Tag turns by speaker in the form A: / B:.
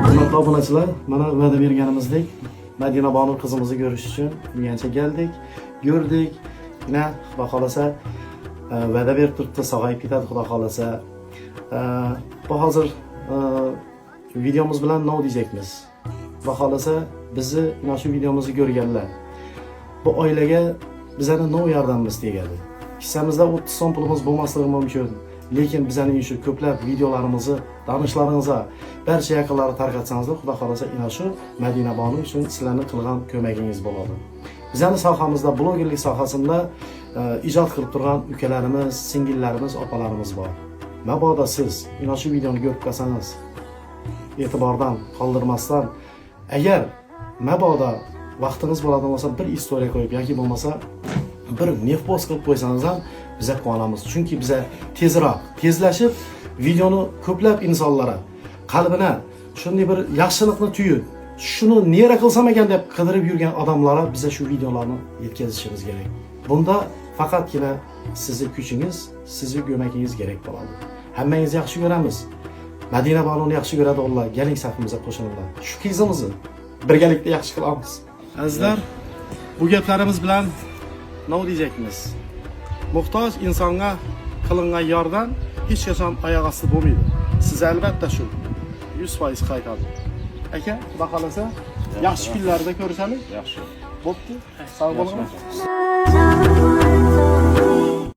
A: Hurmatli obunachilar, mana va'da berganimizdek Madina Bonu qizimizni ko'rish uchun bungacha keldik, ko'rdik. Yana xudo xolasa va'da berib turibdi, sog'ayib ketadi xudo xolasa. Bu hozir videomiz bilan nima deyacakmiz? Xudo xolasa bizni mana shu videomizni ko'rganlar bu oilaga bizani nima yordamimiz tegadi. Kissamizda 30 so'm pulimiz bo'lmasligi mumkin. Lekin bizning shu ko'plab videolarimizni tanishlaringizga, barcha yaqinlarga tarqatsangizlar, xudo xolasa ina shu Madina Bonu uchun sizlarning qilgan ko'magingiz bo'ladi. Bizning sohamizda, blogerlik sohasida ijod qilib turgan ukalarimiz, singillarimiz, opalarimiz bor. Mabodo siz ina shu videoni ko'rib qolsangiz, e'tibordan qoldirmasdan, agar mabodo vaqtingiz bo'ladigan bo'lsa, bir istoriya qo'yib yoki bo'lmasa bir nefpost qilib qo'ysangiz ham biz quvonamiz. Chunki biz tezlashib videoni ko'plab insonlara qalbina shunday bir yaxshilikni tuyib, shuni nera qilsam ekan deb qidirib yurgan odamlarga biz shu videolarni yetkazishimiz kerak. Bunda faqatgina sizning kuchingiz, sizning ko'magingiz kerak bo'ladi. Hammangizni yaxshi ko'ramiz. Madina Bonuni yaxshi ko'radi Alloh. Keling safimizga qo'shilinglar. Shu qizimizni birgalikda yaxshi qilamiz. Azizlar, bu gaplarimiz bilan nima deyacakmiz? Muhtoj insonga qilingan yordam hech qachon oyoq osti bo'lmaydi. Siz albatta shu 100% qaytadi. Aka, xudo xolasa, yaxshi kunlarda ko'rishamiz.
B: Yaxshi.
A: Bo'pti. Sog' bo'ling.